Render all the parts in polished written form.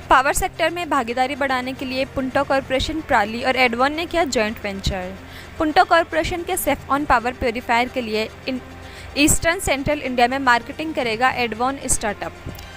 Power sector में भागीदारी बढ़ाने के लिए पुंटो कॉरपोरेशन, प्राली और एडवॉन ने किया जॉइंट वेंचर। पुंटो कॉरपोरेशन के सेफ-ऑन पावर प्यूरीफायर के लिए ईस्टर्न सेंट्रल इंडिया में मार्केटिंग करेगा एडवॉन स्टार्टअप।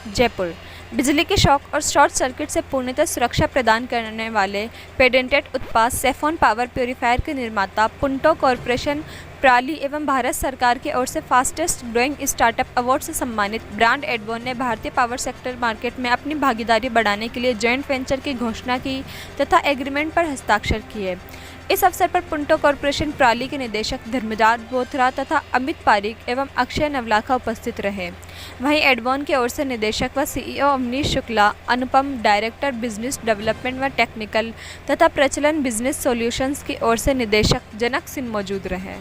जयपुर बिजली के शॉक और शॉर्ट सर्किट से पूर्णतः सुरक्षा प्रदान करने वाले पेटेंटेड उत्पाद सेफ-ऑन पावर प्यूरीफायर के निर्माता पुंटो कॉरपोरेशन, प्राली एवं भारत सरकार की ओर से फास्टेस्ट ग्रोइंग स्टार्टअप अवार्ड से सम्मानित ब्रांड एडवॉन ने भारतीय पावर सेक्टर मार्केट में अपनी भागीदारी बढ़ाने के लिए जॉइंट वेंचर की घोषणा की तथा एग्रीमेंट पर हस्ताक्षर किए। इस अवसर पर पुंटो कॉरपोरेशन प्राली के निदेशक धर्मदास बोथरा तथा अमित पारिक एवं अक्षय नवलाखा उपस्थित रहे। वहीं एडवॉन की ओर से निदेशक व सीईओ अवनीश शुक्ला, अनुपम डायरेक्टर बिजनेस डेवलपमेंट व टेक्निकल तथा प्रचलन बिजनेस सॉल्यूशंस की ओर से निदेशक जनक सिंह मौजूद रहे।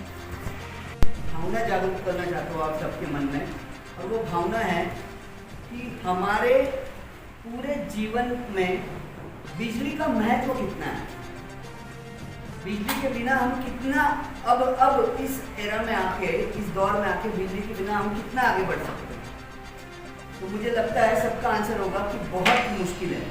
भावना जागरूक करना चाहता हूँ आप सबके मन में, और वो भावना है कि हमारे पूरे जीवन में बिजली का महत्व कितना है। बिजली के बिना हम कितना अब इस एरा में आके, इस दौर में आके बिजली के बिना हम कितना आगे बढ़ सकते हैं। तो मुझे लगता है सबका आंसर होगा कि बहुत मुश्किल है,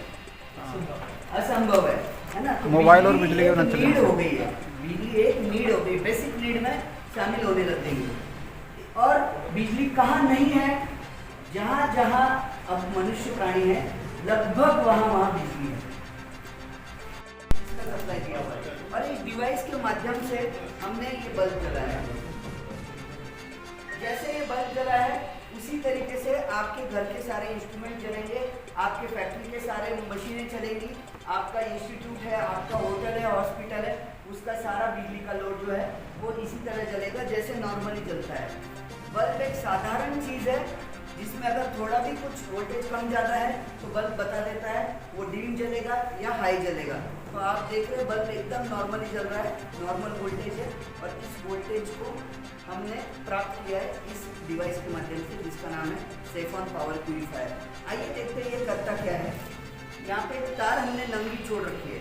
असंभव है ना। तो मोबाइल और बिजली एक नीड हो गई है, बिजली एक नीड हो गई, बेसिक नीड में शामिल होने लग गई है। और बिजली कहाँ नहीं है, जहाँ जहाँ अब मनुष्य प्राणी है लगभग वहाँ बिजली है, इसका सप्लाई किया हुआ है। और इस डिवाइस के माध्यम से हमने ये बल्ब जलाया है। जैसे ये बल्ब जला है उसी तरीके से आपके घर के सारे इंस्ट्रूमेंट जलेंगे, आपके फैक्ट्री के सारे मशीनें चलेंगी, आपका इंस्टीट्यूट है, आपका होटल है, हॉस्पिटल है, उसका सारा बिजली का लोड जो है वो इसी तरह जलेगा जैसे नॉर्मली जलता है। बल्ब एक साधारण चीज़ है जिसमें अगर थोड़ा भी कुछ वोल्टेज कम ज़्यादा है तो बल्ब बता देता है वो डिम जलेगा या हाई जलेगा। तो आप देख रहे हैं बल्ब एकदम नॉर्मली जल रहा है, नॉर्मल वोल्टेज है। और इस वोल्टेज को हमने प्राप्त किया है इस डिवाइस के माध्यम से, जिसका नाम है सेफ-ऑन पावर प्यूरीफायर। आइए देखते हैं ये करता क्या है। यहाँ पे तार हमने नंगी छोड़ रखी है,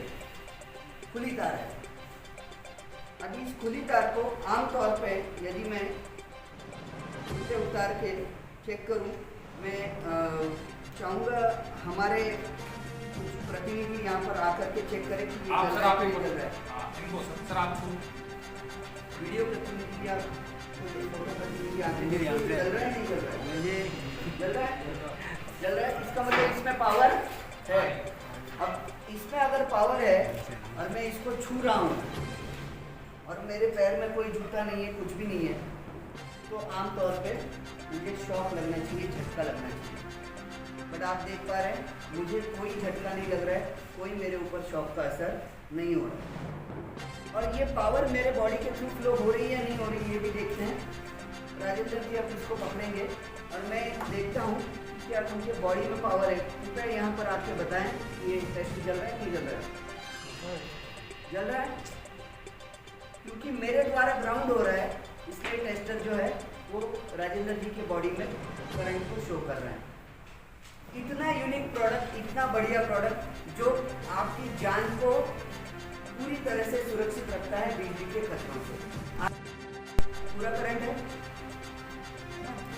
खुली तार है। अभी इस खुली तार को आमतौर पे यदि मैं इसे उतार के चेक करूं, मैं चाहूँगा हमारे प्रतिनिधि यहाँ पर आकर के चेक करें कि ये जल रहा है नहीं जल रहा है। वीडियो प्रतिनिधि या फोटो प्रतिनिधि आते हैं, जल रहा है नहीं जल रहा है, ये जल रहा है, जल रहा है। इसका मतलब इसमें पावर है। अब इसमें अगर पावर है और मैं इसको छू रहा हूँ और मेरे पैर में कोई जूता नहीं है, कुछ भी नहीं है, तो आमतौर पे मुझे शॉक लगना चाहिए, झटका लगना चाहिए। बट आप देख पा रहे हैं मुझे कोई झटका नहीं लग रहा है, कोई मेरे ऊपर शॉक का असर नहीं हो रहा। और ये पावर मेरे बॉडी के थ्रू फ्लो हो रही है या नहीं हो रही, ये भी देखते हैं। राजेंद्र जी आप इसको पकड़ेंगे और मैं देखता हूँ कि आप उनके बॉडी में पावर है। कृपया यहाँ पर आके बताएं ये टेस्ट जल रहा है नहीं जल रहा है। जल रहा है क्योंकि मेरे द्वारा ग्राउंड हो रहा है, इसलिए टेस्टर जो है वो राजेंद्र जी के बॉडी में करंट को शो कर रहे हैं। इतना यूनिक प्रोडक्ट, इतना बढ़िया प्रोडक्ट जो आपकी जान को पूरी तरह से सुरक्षित रखता है बिजली के खतरों से। पूरा करंट है,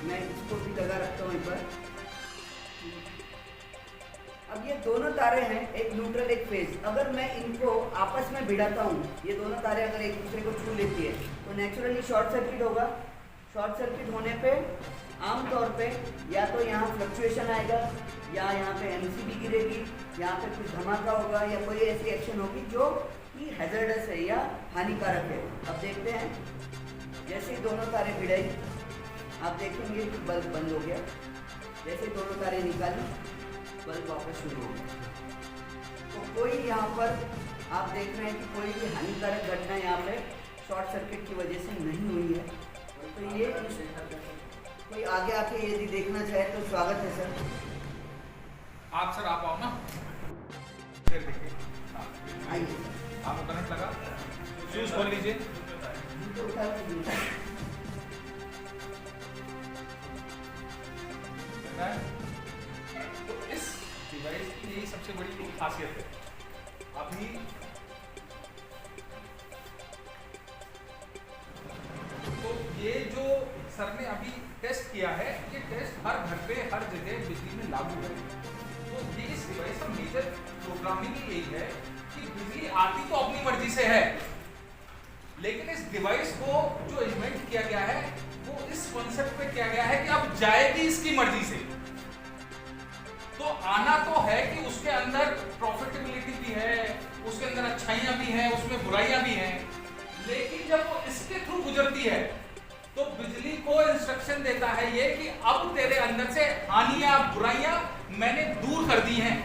मैं इसको भी लगा रखता हूँ एक बार। अब ये दोनों तारे हैं, एक न्यूट्रल एक फेज। अगर मैं इनको आपस में भिड़ाता हूँ, ये दोनों तारे अगर एक दूसरे को छू लेती है तो नेचुरली शॉर्ट सर्किट होगा। शॉर्ट सर्किट होने पे आमतौर पे या तो यहाँ फ्लक्चुएशन आएगा या यहाँ पे एमसीबी गिरेगी, यहाँ पे कुछ धमाका होगा या कोई ऐसी एक्शन होगी जो कि हैजर्डस है या हानिकारक है। अब देखते हैं, जैसे ही दोनों तारे भिड़ाई आप देखेंगे कि बल्ब बंद हो गया। जैसे दोनों तारे निकाली बल्ब वापस शुरू हो गया। तो कोई यहाँ पर आप देख रहे हैं कि कोई भी हानिकारक घटना यहाँ पे शॉर्ट सर्किट की वजह से नहीं हुई है। तो ये कोई आगे आके यदि देखना चाहे तो स्वागत है सर। आप आओ ना, फिर देखिए। आइए, आपको करंट लगा, शूज खोल लीजिए। तो इस डिवाइस की यही सबसे बड़ी खासियत है। अभी तो ये जो सर ने अभी टेस्ट किया है, ये टेस्ट हर घर पे हर जगह बिजली में लागू है। तो तो ये इस डिवाइस का मेजर प्रोग्रामिंग ही यही है कि बिजली आती तो अपनी मर्जी से है, लेकिन इस डिवाइस को जो इन्वेंट किया गया है वो इस कॉन्सेप्ट पे किया गया है कि अब जाएगी इसकी मर्जी से। तो आना तो है कि उसके अंदर प्रॉफिटेबिलिटी भी है, उसके अंदर अच्छाइयां भी हैं, उसमें बुराइयां भी हैं, लेकिन जब वो इसके थ्रू गुजरती है तो बिजली को इंस्ट्रक्शन देता है ये कि अब तेरे अंदर से हानियां बुराइयां मैंने दूर कर दी हैं,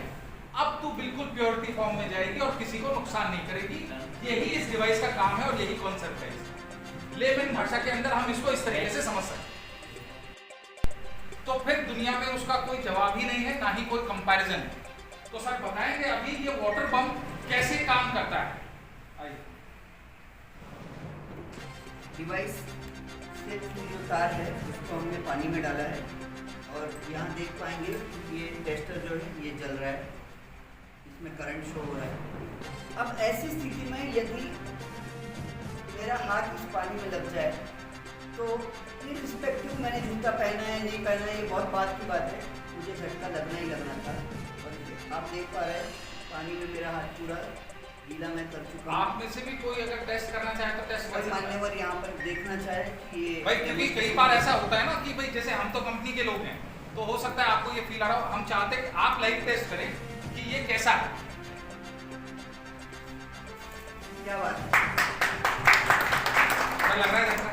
अब तू बिल्कुल प्योरिटी फॉर्म में जाएगी और किसी को नुकसान नहीं करेगी। यही इस डिवाइस का काम है और यही कॉन्सेप्ट है। लेमन भाषा के अंदर हम इसको इस तरीके से समझ सकते हैं। तो फिर दुनिया में उसका कोई जवाब ही नहीं है, ना ही कोई कंपैरिजन है। तो सर बताएंगे अभी ये वाटर पंप कैसे काम करता है? आइए। डिवाइस से जो तार है उसको हमने पानी में डाला है और यहाँ देख पाएंगे ये टेस्टर जो है ये जल रहा है, इसमें करंट शो हो रहा है। अब ऐसी स्थिति में यदि मेरा हाथ इस पानी में लग जाए तो इररिस्पेक्टिव मैंने जूता पहना है नहीं पहना है ये बहुत बात की बात है, मुझे झटका लगना ही लगना था। और आप देख पा रहे हैं पानी में मेरा हाथ पूरा गीला मैं कर चुका हूं। आप में से भी कोई अगर टेस्ट करना चाहे तो टेस्ट कर सकते हैं। मान्यवर यहाँ पर देखना चाहे कि ये भाई, क्योंकि कई बार ऐसा होता है ना कि भाई जैसे हम तो कंपनी के लोग हैं तो हो सकता है आपको ये फील आ रहा हो, हम चाहते हैं कि आप लाइव टेस्ट करें कि ये कैसा है। क्या बात है? लग रहा है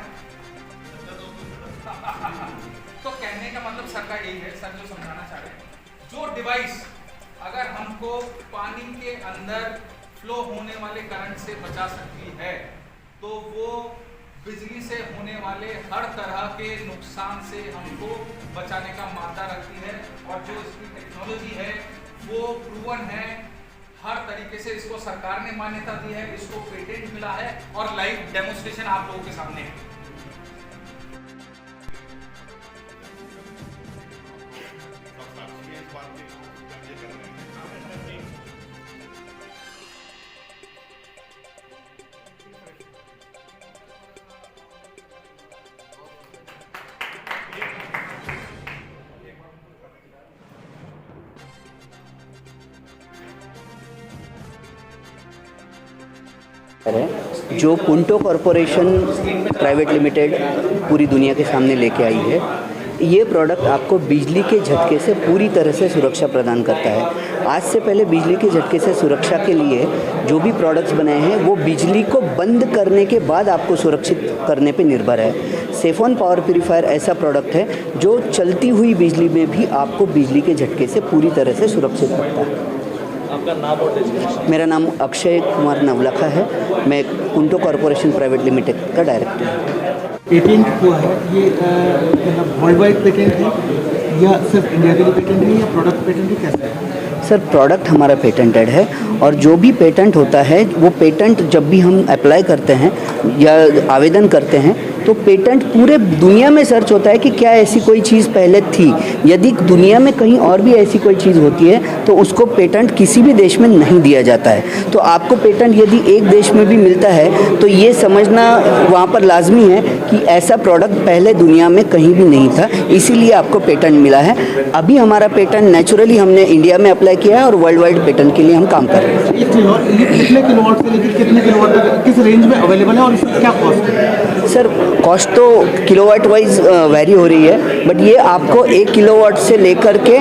तो कहने का मतलब सर का यही है, सर जो समझाना चाह रहे हैं, जो डिवाइस अगर हमको पानी के अंदर फ्लो होने वाले करंट से बचा सकती है तो वो बिजली से होने वाले हर तरह के नुकसान से हमको बचाने का मादा रखती है। और जो इसकी टेक्नोलॉजी है वो प्रूवन है, हर तरीके से इसको सरकार ने मान्यता दी है, इसको पेटेंट मिला है और लाइव डेमोन्स्ट्रेशन आप लोगों के सामने है। जो पुंटो कॉरपोरेशन प्राइवेट लिमिटेड पूरी दुनिया के सामने लेके आई है, ये प्रोडक्ट आपको बिजली के झटके से पूरी तरह से सुरक्षा प्रदान करता है। आज से पहले बिजली के झटके से सुरक्षा के लिए जो भी प्रोडक्ट्स बनाए हैं वो बिजली को बंद करने के बाद आपको सुरक्षित करने पे निर्भर है। सेफोन पावर प्यूरीफायर ऐसा प्रोडक्ट है जो चलती हुई बिजली में भी आपको बिजली के झटके से पूरी तरह से सुरक्षित रखता है। आपका नाम और डेजिग्नेशन? मेरा नाम अक्षय कुमार नवलखा है, मैं पुंटो कॉरपोरेशन प्राइवेट लिमिटेड का डायरेक्टर हूँ। पेटेंट हुआ है ये मतलब वर्ल्ड वाइड पेटेंट है या सिर्फ इंडिया के लिए पेटेंट है या प्रोडक्ट पेटेंट है, कैसे है? सर प्रोडक्ट हमारा पेटेंटेड है और जो भी पेटेंट होता है वो पेटेंट जब भी हम अप्लाई करते हैं या आवेदन करते हैं तो पेटेंट पूरे दुनिया में सर्च होता है कि क्या ऐसी कोई चीज़ पहले थी। यदि दुनिया में कहीं और भी ऐसी कोई चीज़ होती है तो उसको पेटेंट किसी भी देश में नहीं दिया जाता है। तो आपको पेटेंट यदि एक देश में भी मिलता है तो ये समझना वहाँ पर लाजमी है कि ऐसा प्रोडक्ट पहले दुनिया में कहीं भी नहीं था, इसीलिए आपको पेटेंट मिला है। अभी हमारा पेटेंट नेचुरली हमने इंडिया में अप्लाई किया है और वर्ल्ड वाइड पेटेंट के लिए हम काम कर रहे हैं। ये कितने किलोवाट से लेकर कितने किलोवाट तक किस रेंज में अवेलेबल है और इसका क्या कॉस्ट है? सर कॉस्ट तो किलोवाट वाइज वेरी हो रही है, बट ये आपको 1 किलोवाट से लेकर के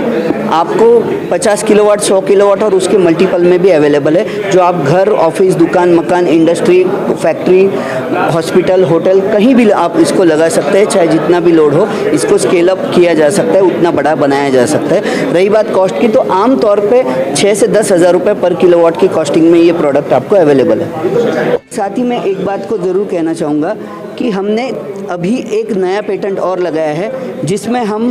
आपको 50 किलोवाट, 100 किलोवाट और उसके मल्टीपल में भी अवेलेबल है, जो आप घर, ऑफिस, दुकान, मकान, इंडस्ट्री, फैक्ट्री, हॉस्पिटल, होटल कहीं भी आप इसको लगा सकते हैं। चाहे जितना भी लोड हो इसको स्केल अप किया जा सकता है, उतना बड़ा बनाया जा सकता है। रही बात कॉस्ट की तो आम तौर पे 6 से 10 हज़ार रुपये पर किलोवाट की कॉस्टिंग में ये प्रोडक्ट आपको अवेलेबल है। साथ ही मैं एक बात को ज़रूर कहना चाहूँगा कि हमने अभी एक नया पेटेंट और लगाया है जिसमें हम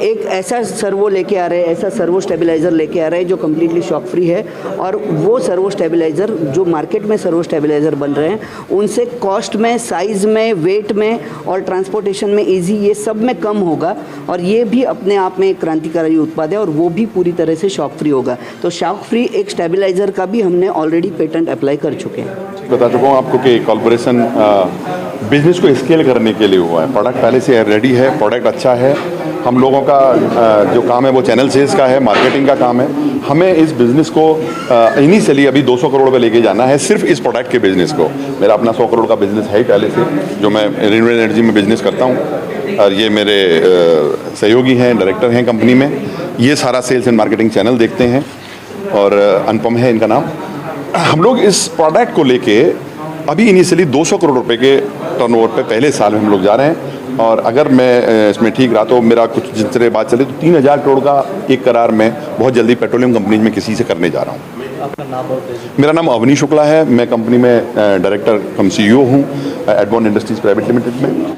एक ऐसा सर्वो लेके आ रहे हैं, ऐसा सर्वो स्टेबलाइज़र लेके आ रहे हैं जो कम्प्लीटली शॉक फ्री है। और वो सर्वो स्टेबलाइज़र जो मार्केट में सर्वो स्टेबलाइज़र बन रहे हैं उनसे कॉस्ट में, साइज़ में, वेट में और ट्रांसपोर्टेशन में ईजी, ये सब में कम होगा। और ये भी अपने आप में एक क्रांतिकारी उत्पाद है और वो भी पूरी तरह से शॉक फ्री होगा। तो शॉक फ्री एक स्टेबलाइज़र का भी हमने ऑलरेडी पेटेंट अप्लाई कर चुके हैं। बता चुका हूँ आपको कि कॉर्पोरेशन बिजनेस को स्केल करने के लिए हुआ है। प्रोडक्ट पहले से रेडी है, प्रोडक्ट अच्छा है हम लोगों का जो काम है वो चैनल सेल्स का है, मार्केटिंग का काम है। हमें इस बिज़नेस को इनिशियली अभी 200 करोड़ पे लेके जाना है, सिर्फ इस प्रोडक्ट के बिज़नेस को। मेरा अपना 100 करोड़ का बिज़नेस है ही पहले से, जो मैं रिन्यूएबल एनर्जी में बिज़नेस करता हूँ, और ये मेरे सहयोगी हैं, डायरेक्टर हैं कंपनी में। ये सारा सेल्स एंड मार्केटिंग चैनल देखते हैं, और अनुपम है इनका नाम। हम लोग इस प्रोडक्ट को लेके अभी इनिशियली 200 करोड़ रुपए के टर्नओवर पे पहले साल में हम लोग जा रहे हैं, और अगर मैं इसमें ठीक रहा तो मेरा कुछ जिन तरह बात चले तो 3000 करोड़ का एक करार मैं बहुत जल्दी पेट्रोलियम कंपनी में किसी से करने जा रहा हूँ। आपका नाम और डेजिग्नेशन। मेरा नाम अवनी शुक्ला है, मैं कंपनी में डायरेक्टर कम CEO हूँ एडवान इंडस्ट्रीज प्राइवेट लिमिटेड में।